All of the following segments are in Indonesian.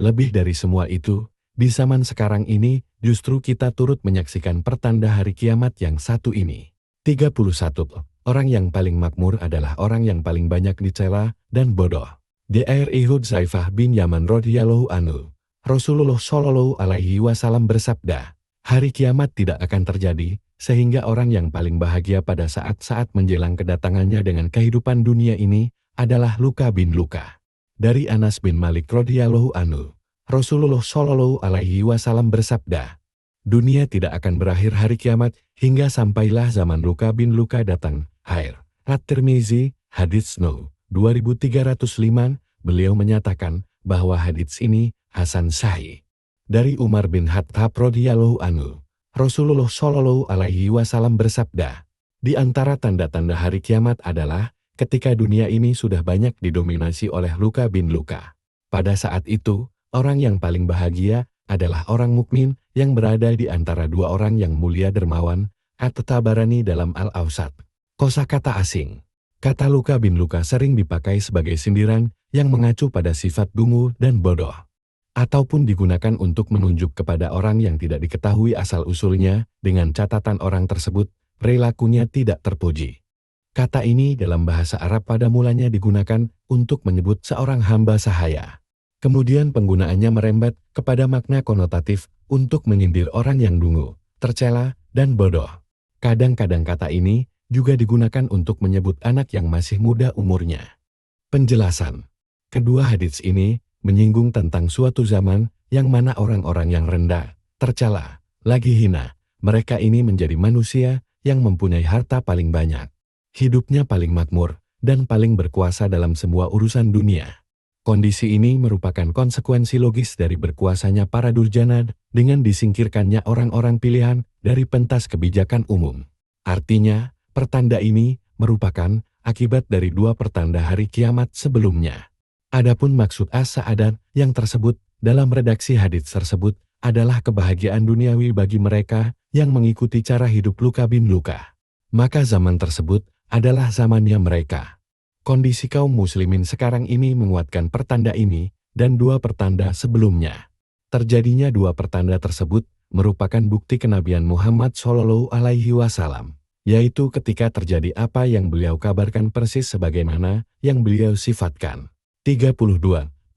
Lebih dari semua itu, di zaman sekarang ini justru kita turut menyaksikan pertanda hari kiamat yang satu ini. 31. Orang yang paling makmur adalah orang yang paling banyak dicela dan bodoh. Dri Hudzaifah bin Yaman radhiyallahu anhu, Rasulullah Shallallahu alaihi wasallam bersabda, hari kiamat tidak akan terjadi, sehingga orang yang paling bahagia pada saat-saat menjelang kedatangannya dengan kehidupan dunia ini adalah Luka bin Luka. Dari Anas bin Malik radhiyallahu anhu, Rasulullah Shallallahu alaihi wasallam bersabda, dunia tidak akan berakhir hari kiamat hingga sampailah zaman Luka bin Luka datang. Air. At-Tirmizi, hadits No. 2305, beliau menyatakan bahwa hadits ini hasan sahih. Dari Umar bin Khattab radhiyallahu anhu, Rasulullah Shallallahu alaihi wasallam bersabda, di antara tanda-tanda hari kiamat adalah ketika dunia ini sudah banyak didominasi oleh Luka bin Luka. Pada saat itu, orang yang paling bahagia adalah orang mukmin yang berada di antara dua orang yang mulia dermawan, At-Tabarani dalam Al-Awsat. Kosakata asing. Kata Luka bin Luka sering dipakai sebagai sindiran yang mengacu pada sifat dungu dan bodoh, ataupun digunakan untuk menunjuk kepada orang yang tidak diketahui asal-usulnya dengan catatan orang tersebut perilakunya tidak terpuji. Kata ini dalam bahasa Arab pada mulanya digunakan untuk menyebut seorang hamba sahaya. Kemudian penggunaannya merembet kepada makna konotatif untuk menyindir orang yang dungu, tercela, dan bodoh. Kadang-kadang kata ini juga digunakan untuk menyebut anak yang masih muda umurnya. Penjelasan. Kedua hadits ini menyinggung tentang suatu zaman yang mana orang-orang yang rendah, tercela, lagi hina, mereka ini menjadi manusia yang mempunyai harta paling banyak, hidupnya paling makmur, dan paling berkuasa dalam semua urusan dunia. Kondisi ini merupakan konsekuensi logis dari berkuasanya para durjana dengan disingkirkannya orang-orang pilihan dari pentas kebijakan umum. Artinya, pertanda ini merupakan akibat dari dua pertanda hari kiamat sebelumnya. Adapun maksud as-sa'adat yang tersebut dalam redaksi hadits tersebut adalah kebahagiaan duniawi bagi mereka yang mengikuti cara hidup Luka bin Luka. Maka zaman tersebut adalah zamannya mereka. Kondisi kaum muslimin sekarang ini menguatkan pertanda ini dan dua pertanda sebelumnya. Terjadinya dua pertanda tersebut merupakan bukti kenabian Muhammad Shallallahu alaihi wasallam, yaitu ketika terjadi apa yang beliau kabarkan persis sebagaimana yang beliau sifatkan. 32.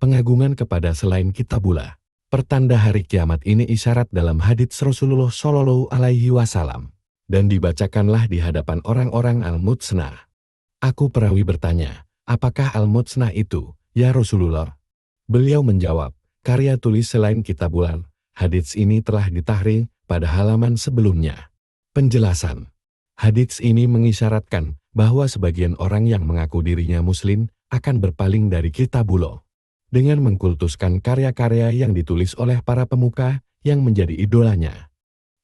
Pengagungan kepada selain Kitabullah. Pertanda hari kiamat ini isyarat dalam hadits Rasulullah Shallallahu alaihi wasallam dan dibacakanlah di hadapan orang-orang Al-Mutsnah. Aku perawi bertanya, apakah Al-Mutsnah itu, ya Rasulullah? Beliau menjawab, karya tulis selain Kitabullah. Hadits ini telah ditahrir pada halaman sebelumnya. Penjelasan. Hadits ini mengisyaratkan bahwa sebagian orang yang mengaku dirinya muslim akan berpaling dari Kitabullah dengan mengkultuskan karya-karya yang ditulis oleh para pemuka yang menjadi idolanya.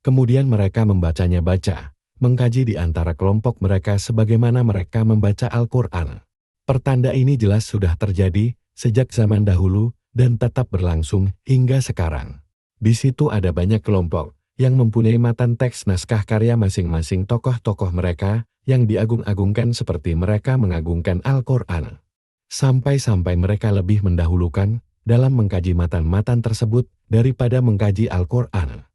Kemudian mereka membacanya mengkaji di antara kelompok mereka sebagaimana mereka membaca Al-Quran. Pertanda ini jelas sudah terjadi sejak zaman dahulu dan tetap berlangsung hingga sekarang. Di situ ada banyak kelompok yang mempunyai matan teks naskah karya masing-masing tokoh-tokoh mereka yang diagung-agungkan seperti mereka mengagungkan Al-Quran. Sampai-sampai mereka lebih mendahulukan dalam mengkaji matan-matan tersebut daripada mengkaji Al-Quran.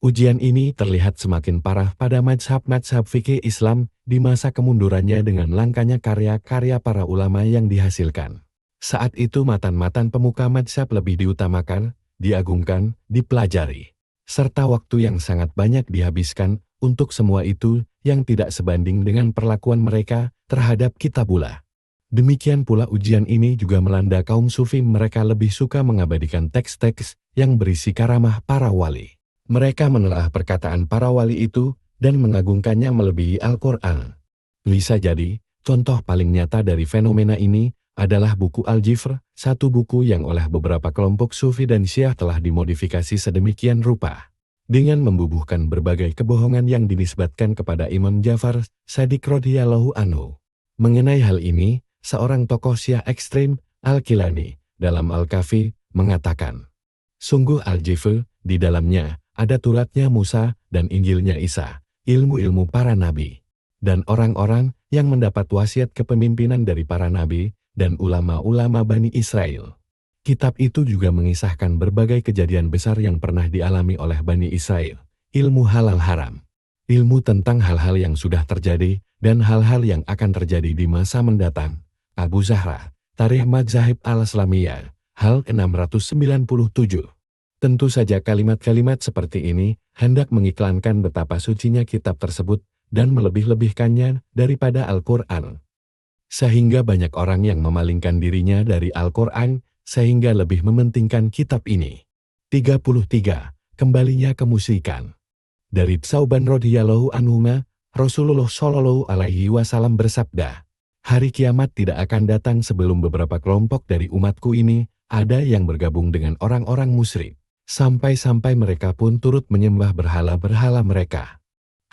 Ujian ini terlihat semakin parah pada mazhab-mazhab fikih Islam di masa kemundurannya dengan langkanya karya-karya para ulama yang dihasilkan. Saat itu matan-matan pemuka mazhab lebih diutamakan, diagungkan, dipelajari, serta waktu yang sangat banyak dihabiskan untuk semua itu yang tidak sebanding dengan perlakuan mereka terhadap Kitabullah. Demikian pula ujian ini juga melanda kaum sufi, mereka lebih suka mengabadikan teks-teks yang berisi karamah para wali. Mereka menelaah perkataan para wali itu dan mengagungkannya melebihi Al-Quran. Bisa jadi, contoh paling nyata dari fenomena ini adalah buku Al-Jifr, satu buku yang oleh beberapa kelompok sufi dan syiah telah dimodifikasi sedemikian rupa, dengan membubuhkan berbagai kebohongan yang dinisbatkan kepada Imam Ja'far Shadiq radhiyallahu anhu. Mengenai hal ini, seorang tokoh syiah ekstrem, Al-Kilani, dalam Al-Kafi, mengatakan, sungguh Al-Jifr, di dalamnya ada Tauratnya Musa dan Injilnya Isa, ilmu-ilmu para nabi, dan orang-orang yang mendapat wasiat kepemimpinan dari para nabi dan ulama-ulama Bani Israel. Kitab itu juga mengisahkan berbagai kejadian besar yang pernah dialami oleh Bani Israel, ilmu halal haram, ilmu tentang hal-hal yang sudah terjadi, dan hal-hal yang akan terjadi di masa mendatang. Abu Zahra, Tarikh Madzhab al-Islamiyah, hal 697. Tentu saja kalimat-kalimat seperti ini hendak mengiklankan betapa sucinya kitab tersebut dan melebih-lebihkannya daripada Al-Quran. Sehingga banyak orang yang memalingkan dirinya dari Al-Quran sehingga lebih mementingkan kitab ini. 33. Kembalinya kemusyrikan. Dari Tsauban radhiyallahu anhu, Rasulullah Shallallahu alaihi wasallam bersabda, "Hari kiamat tidak akan datang sebelum beberapa kelompok dari umatku ini ada yang bergabung dengan orang-orang musyrik, sampai-sampai mereka pun turut menyembah berhala-berhala mereka."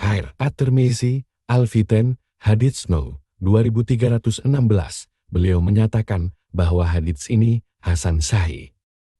Air At-Tirmizi, Al-Fitan, Hadits No. 2316, beliau menyatakan bahwa hadits ini Hasan Sahih.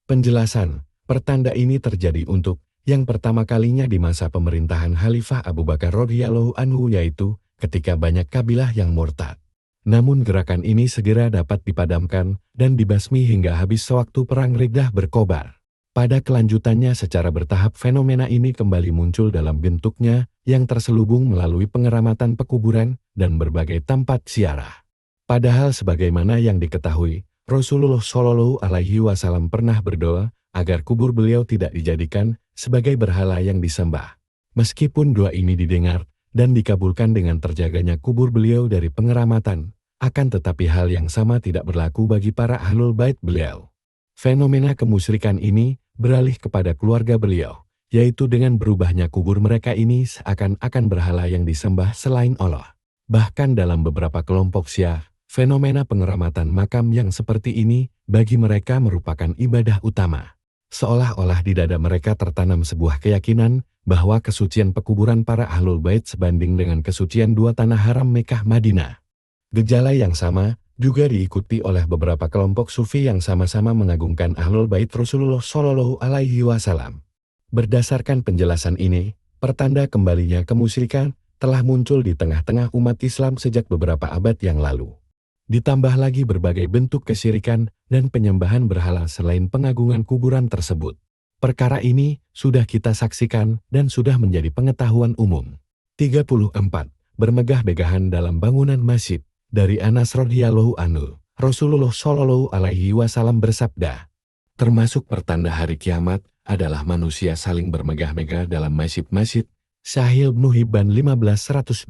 Penjelasan, pertanda ini terjadi untuk yang pertama kalinya di masa pemerintahan Khalifah Abu Bakar radhiyallahu anhu, yaitu ketika banyak kabilah yang murtad. Namun gerakan ini segera dapat dipadamkan dan dibasmi hingga habis sewaktu perang Riddah berkobar. Pada kelanjutannya secara bertahap fenomena ini kembali muncul dalam bentuknya yang terselubung melalui pengeramatan pekuburan dan berbagai tempat ziarah. Padahal sebagaimana yang diketahui, Rasulullah Shallallahu alaihi wasallam pernah berdoa agar kubur beliau tidak dijadikan sebagai berhala yang disembah. Meskipun doa ini didengar dan dikabulkan dengan terjaganya kubur beliau dari pengeramatan, akan tetapi hal yang sama tidak berlaku bagi para ahlul bait beliau. Fenomena kemusyrikan ini beralih kepada keluarga beliau, yaitu dengan berubahnya kubur mereka ini seakan-akan berhala yang disembah selain Allah. Bahkan dalam beberapa kelompok Syiah, fenomena pengeramatan makam yang seperti ini bagi mereka merupakan ibadah utama. Seolah-olah di dada mereka tertanam sebuah keyakinan bahwa kesucian pekuburan para ahlul bait sebanding dengan kesucian dua tanah haram Mekah Madinah. Gejala yang sama juga diikuti oleh beberapa kelompok sufi yang sama-sama mengagungkan ahlul bait Rasulullah Shallallahu alaihi wasallam. Berdasarkan penjelasan ini, pertanda kembalinya kemusyrikan telah muncul di tengah-tengah umat Islam sejak beberapa abad yang lalu. Ditambah lagi berbagai bentuk kesyirikan dan penyembahan berhala selain pengagungan kuburan tersebut. Perkara ini sudah kita saksikan dan sudah menjadi pengetahuan umum. 34. Bermegah-megahan dalam bangunan masjid. Dari Anas radhiyallahu anhu, Rasulullah Shallallahu alaihi wasallam bersabda, termasuk pertanda hari kiamat adalah manusia saling bermegah-megah dalam masjid-masjid. Sahih Ibnu Hibban 15126.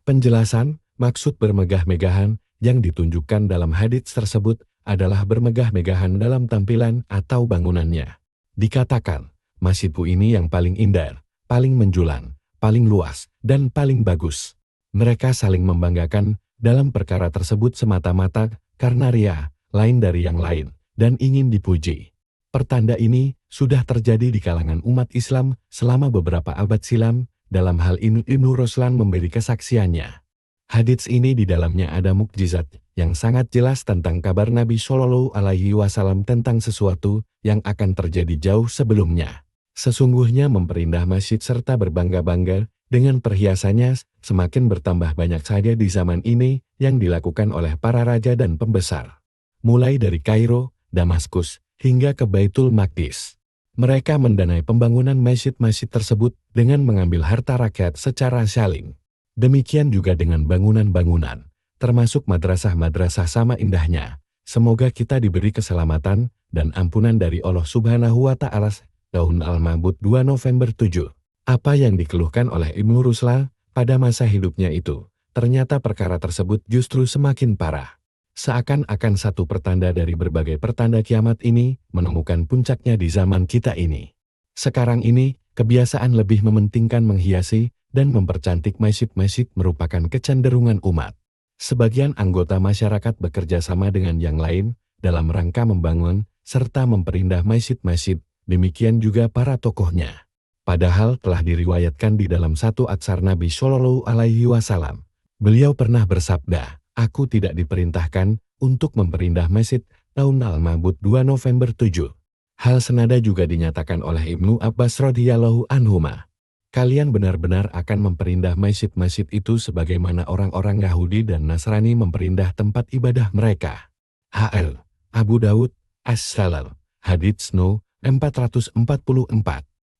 Penjelasan, maksud bermegah-megahan yang ditunjukkan dalam hadits tersebut adalah bermegah-megahan dalam tampilan atau bangunannya. Dikatakan, masjidku ini yang paling indah, paling menjulang, paling luas, dan paling bagus. Mereka saling membanggakan dalam perkara tersebut semata-mata karena ria, lain dari yang lain, dan ingin dipuji. Pertanda ini sudah terjadi di kalangan umat Islam selama beberapa abad silam. Dalam hal ini Ibnu Ruslan memberi kesaksiannya. Hadits ini di dalamnya ada mukjizat yang sangat jelas tentang kabar Nabi Shallallahu alaihi wasallam tentang sesuatu yang akan terjadi jauh sebelumnya. Sesungguhnya memperindah masjid serta berbangga-bangga dengan perhiasannya semakin bertambah banyak saja di zaman ini yang dilakukan oleh para raja dan pembesar. Mulai dari Kairo, Damaskus, hingga ke Baitul Maqdis. Mereka mendanai pembangunan masjid-masjid tersebut dengan mengambil harta rakyat secara saling. Demikian juga dengan bangunan-bangunan, termasuk madrasah-madrasah sama indahnya. Semoga kita diberi keselamatan dan ampunan dari Allah Subhanahu wa Ta'ala. Tahun Al-Mabud 2 November 7. Apa yang dikeluhkan oleh Ibnu Ruslan pada masa hidupnya itu, ternyata perkara tersebut justru semakin parah. Seakan-akan satu pertanda dari berbagai pertanda kiamat ini menemukan puncaknya di zaman kita ini. Sekarang ini, kebiasaan lebih mementingkan menghiasi dan mempercantik masjid-masjid merupakan kecenderungan umat. Sebagian anggota masyarakat bekerja sama dengan yang lain dalam rangka membangun serta memperindah masjid-masjid, demikian juga para tokohnya. Padahal telah diriwayatkan di dalam satu atsar Nabi Shallallahu alaihi wasallam. Beliau pernah bersabda, "Aku tidak diperintahkan untuk memperindah masjid." Tahun Al-Mabud 2 November 7. Hal senada juga dinyatakan oleh Ibnu Abbas radhiyallahu anhuma. Kalian benar-benar akan memperindah masjid-masjid itu sebagaimana orang-orang Yahudi dan Nasrani memperindah tempat ibadah mereka. H.L. Abu Daud, As-Salal, Hadits No. 444.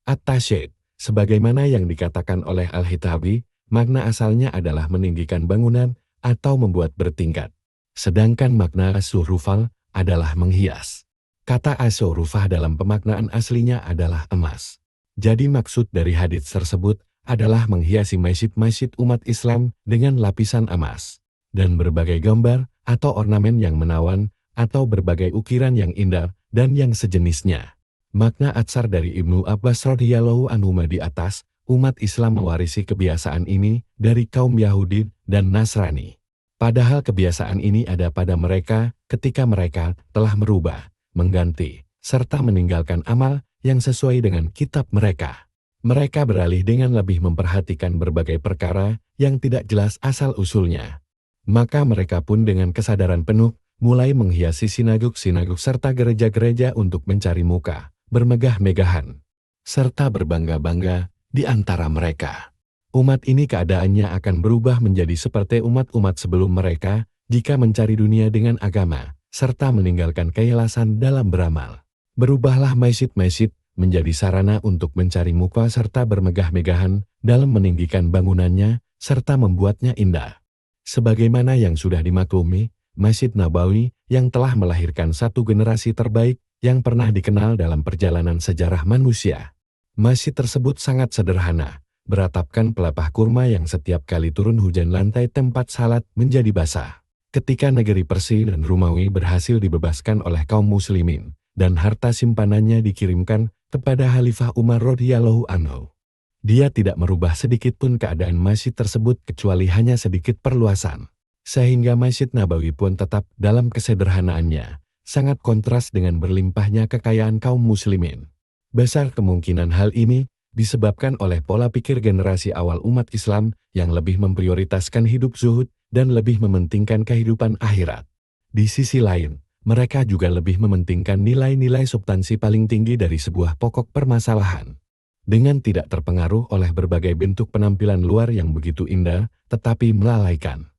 At-Tasyaid, sebagaimana yang dikatakan oleh Al-Hitabi, makna asalnya adalah meninggikan bangunan atau membuat bertingkat. Sedangkan makna as-surufal adalah menghias. Kata as-surufah dalam pemaknaan aslinya adalah emas. Jadi maksud dari hadits tersebut adalah menghiasi masjid-masjid umat Islam dengan lapisan emas dan berbagai gambar atau ornamen yang menawan atau berbagai ukiran yang indah dan yang sejenisnya. Makna atsar dari Ibnu Abbas radhiyallahu anhu di atas, umat Islam mewarisi kebiasaan ini dari kaum Yahudi dan Nasrani. Padahal kebiasaan ini ada pada mereka ketika mereka telah merubah, mengganti, serta meninggalkan amal yang sesuai dengan kitab mereka. Mereka beralih dengan lebih memperhatikan berbagai perkara yang tidak jelas asal-usulnya. Maka mereka pun dengan kesadaran penuh mulai menghiasi sinagog-sinagog serta gereja-gereja untuk mencari muka, bermegah-megahan, serta berbangga-bangga di antara mereka. Umat ini keadaannya akan berubah menjadi seperti umat-umat sebelum mereka jika mencari dunia dengan agama, serta meninggalkan keikhlasan dalam beramal. Berubahlah masjid-masjid menjadi sarana untuk mencari muka serta bermegah-megahan dalam meninggikan bangunannya serta membuatnya indah. Sebagaimana yang sudah dimaklumi, Masjid Nabawi yang telah melahirkan satu generasi terbaik yang pernah dikenal dalam perjalanan sejarah manusia. Masjid tersebut sangat sederhana, beratapkan pelepah kurma yang setiap kali turun hujan lantai tempat salat menjadi basah. Ketika negeri Persia dan Romawi berhasil dibebaskan oleh kaum muslimin, dan harta simpanannya dikirimkan kepada Khalifah Umar radhiyallahu anhu. Dia tidak merubah sedikit pun keadaan masjid tersebut kecuali hanya sedikit perluasan. Sehingga Masjid Nabawi pun tetap dalam kesederhanaannya, sangat kontras dengan berlimpahnya kekayaan kaum muslimin. Besar kemungkinan hal ini disebabkan oleh pola pikir generasi awal umat Islam yang lebih memprioritaskan hidup zuhud dan lebih mementingkan kehidupan akhirat. Di sisi lain, mereka juga lebih mementingkan nilai-nilai substansi paling tinggi dari sebuah pokok permasalahan. Dengan tidak terpengaruh oleh berbagai bentuk penampilan luar yang begitu indah, tetapi melalaikan.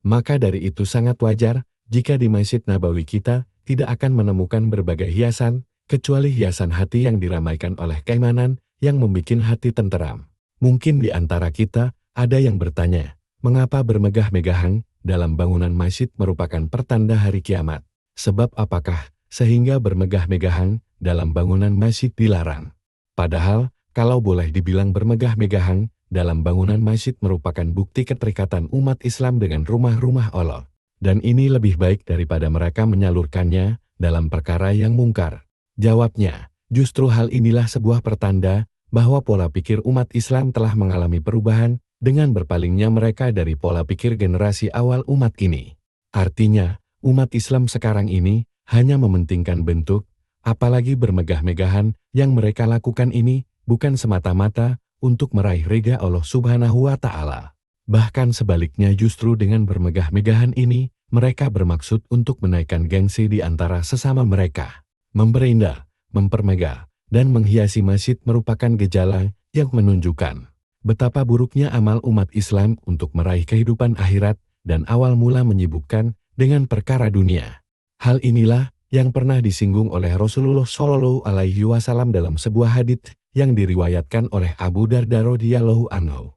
Maka dari itu sangat wajar jika di Masjid Nabawi kita tidak akan menemukan berbagai hiasan, kecuali hiasan hati yang diramaikan oleh keimanan yang membuat hati tenteram. Mungkin di antara kita ada yang bertanya, mengapa bermegah-megahan dalam bangunan masjid merupakan pertanda hari kiamat? Sebab apakah sehingga bermegah-megahan dalam bangunan masjid dilarang? Padahal, kalau boleh dibilang bermegah-megahan dalam bangunan masjid merupakan bukti keterikatan umat Islam dengan rumah-rumah Allah. Dan ini lebih baik daripada mereka menyalurkannya dalam perkara yang mungkar. Jawabnya, justru hal inilah sebuah pertanda bahwa pola pikir umat Islam telah mengalami perubahan dengan berpalingnya mereka dari pola pikir generasi awal umat ini. Artinya, umat Islam sekarang ini hanya mementingkan bentuk, apalagi bermegah-megahan yang mereka lakukan ini bukan semata-mata untuk meraih ridha Allah Subhanahu wa Ta'ala. Bahkan sebaliknya, justru dengan bermegah-megahan ini, mereka bermaksud untuk menaikkan gengsi di antara sesama mereka. Memperindah, mempermegah, dan menghiasi masjid merupakan gejala yang menunjukkan betapa buruknya amal umat Islam untuk meraih kehidupan akhirat dan awal mula menyibukkan dengan perkara dunia. Hal inilah yang pernah disinggung oleh Rasulullah Shallallahu Alaihi Wasallam dalam sebuah hadits yang diriwayatkan oleh Abu Darda radhiyallahu anhu.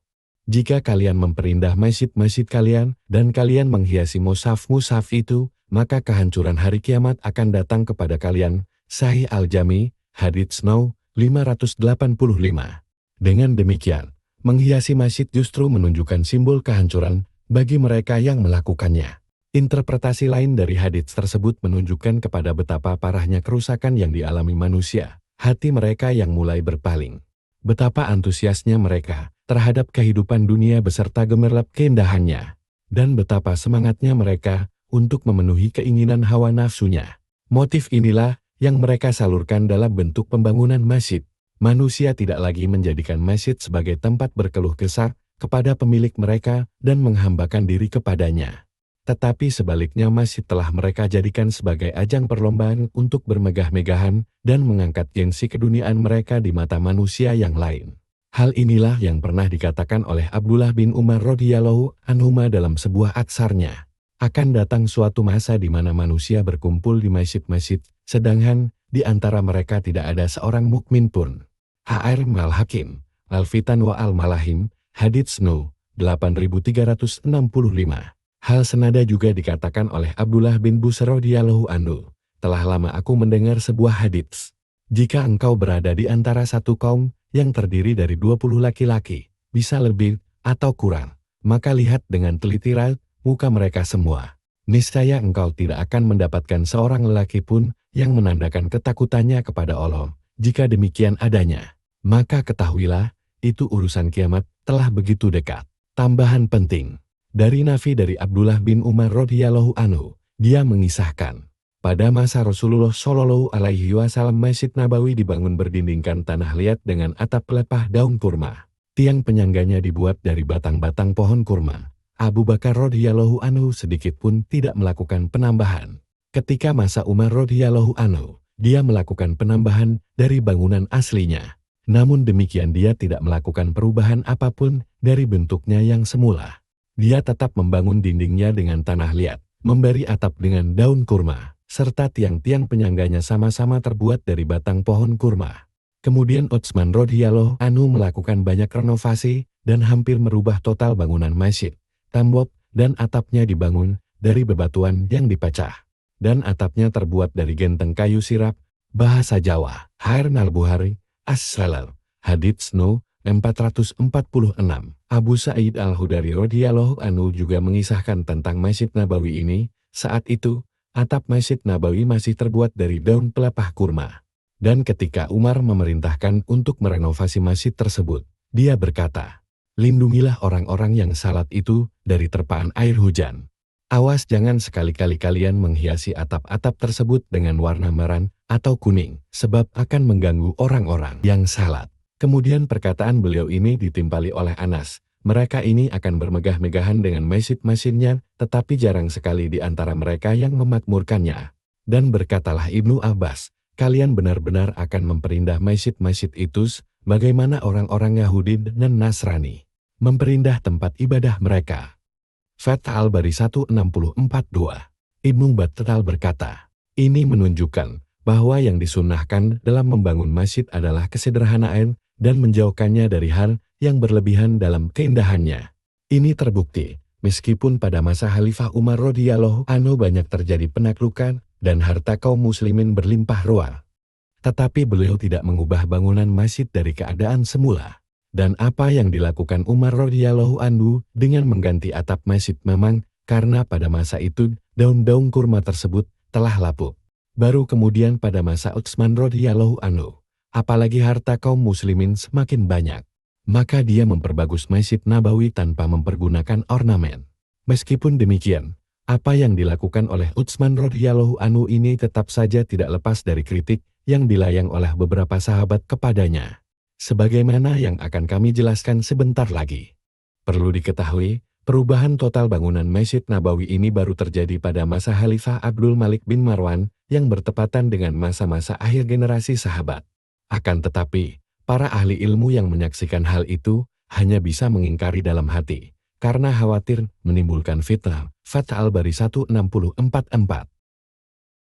Jika kalian memperindah masjid-masjid kalian dan kalian menghiasi mushaf-mushaf itu, maka kehancuran hari kiamat akan datang kepada kalian. Sahih Al-Jami, Hadits No. 585. Dengan demikian, menghiasi masjid justru menunjukkan simbol kehancuran bagi mereka yang melakukannya. Interpretasi lain dari hadits tersebut menunjukkan kepada betapa parahnya kerusakan yang dialami manusia. Hati mereka yang mulai berpaling. Betapa antusiasnya mereka terhadap kehidupan dunia beserta gemerlap keindahannya. Dan betapa semangatnya mereka untuk memenuhi keinginan hawa nafsunya. Motif inilah yang mereka salurkan dalam bentuk pembangunan masjid. Manusia tidak lagi menjadikan masjid sebagai tempat berkeluh kesah kepada pemilik mereka dan menghambakan diri kepadanya. Tetapi sebaliknya masjid telah mereka jadikan sebagai ajang perlombaan untuk bermegah-megahan dan mengangkat gengsi keduniaan mereka di mata manusia yang lain. Hal inilah yang pernah dikatakan oleh Abdullah bin Umar radhiyallahu anhuma dalam sebuah atsarnya. Akan datang suatu masa di mana manusia berkumpul di masjid-masjid Sedangkan di antara mereka tidak ada seorang mukmin pun. H.R. Mal-Hakim, Al-Fitan wa Al-Malahim, Hadits No. 8365. Hal senada juga dikatakan oleh Abdullah bin Busr radhiyallahu anhu. Telah lama aku mendengar sebuah hadits. Jika engkau berada di antara satu kaum yang terdiri dari 20 laki-laki, bisa lebih atau kurang, maka lihat dengan teliti raut muka mereka semua. Niscaya engkau tidak akan mendapatkan seorang lelaki pun yang menandakan ketakutannya kepada Allah. Jika demikian adanya, maka ketahuilah, itu urusan kiamat telah begitu dekat. Tambahan penting. Dari Nafi dari Abdullah bin Umar radhiyallahu anhu, dia mengisahkan, pada masa Rasulullah Shallallahu alaihi wasallam Masjid Nabawi dibangun berdindingkan tanah liat dengan atap pelepah daun kurma. Tiang penyangganya dibuat dari batang-batang pohon kurma. Abu Bakar radhiyallahu anhu sedikit pun tidak melakukan penambahan. Ketika masa Umar radhiyallahu anhu, dia melakukan penambahan dari bangunan aslinya. Namun demikian dia tidak melakukan perubahan apapun dari bentuknya yang semula. Dia tetap membangun dindingnya dengan tanah liat, memberi atap dengan daun kurma, serta tiang-tiang penyangganya sama-sama terbuat dari batang pohon kurma. Kemudian Utsman radhiyallahu anhu melakukan banyak renovasi dan hampir merubah total bangunan masjid. Tembok dan atapnya dibangun dari bebatuan yang dipecah, dan atapnya terbuat dari genteng kayu sirap, bahasa Jawa. H.R. Al-Bukhari, As-Salal, Hadits No. 446. Abu Sa'id Al-Khudri radhiyallahu anhu juga mengisahkan tentang Masjid Nabawi ini. Saat itu, atap Masjid Nabawi masih terbuat dari daun pelepah kurma. Dan ketika Umar memerintahkan untuk merenovasi masjid tersebut, dia berkata, lindungilah orang-orang yang salat itu dari terpaan air hujan. Awas jangan sekali-kali kalian menghiasi atap-atap tersebut dengan warna merah atau kuning, sebab akan mengganggu orang-orang yang salat. Kemudian perkataan beliau ini ditimpali oleh Anas. Mereka ini akan bermegah-megahan dengan masjid-masjidnya, tetapi jarang sekali di antara mereka yang memakmurkannya. Dan berkatalah Ibnu Abbas, kalian benar-benar akan memperindah masjid-masjid itu, bagaimana orang-orang Yahudi dan Nasrani memperindah tempat ibadah mereka. Fath Al-Bari 164-2. Ibnu Battal berkata, ini menunjukkan bahwa yang disunnahkan dalam membangun masjid adalah kesederhanaan dan menjauhkannya dari hal yang berlebihan dalam keindahannya. Ini terbukti, meskipun pada masa Khalifah Umar radhiyallahu anhu banyak terjadi penaklukan dan harta kaum muslimin berlimpah ruah. Tetapi beliau tidak mengubah bangunan masjid dari keadaan semula. Dan apa yang dilakukan Umar radhiyallahu anhu dengan mengganti atap masjid memang karena pada masa itu daun-daun kurma tersebut telah lapuk. Baru kemudian pada masa Utsman radhiyallahu anhu, apalagi harta kaum muslimin semakin banyak, maka dia memperbagus Masjid Nabawi tanpa mempergunakan ornamen. Meskipun demikian, apa yang dilakukan oleh Utsman radhiyallahu anhu ini tetap saja tidak lepas dari kritik yang dilayang oleh beberapa sahabat kepadanya. Sebagaimana yang akan kami jelaskan sebentar lagi. Perlu diketahui, perubahan total bangunan Masjid Nabawi ini baru terjadi pada masa Khalifah Abdul Malik bin Marwan yang bertepatan dengan masa-masa akhir generasi sahabat. Akan tetapi, para ahli ilmu yang menyaksikan hal itu hanya bisa mengingkari dalam hati, karena khawatir menimbulkan fitnah. Fath Al-Bari 1644.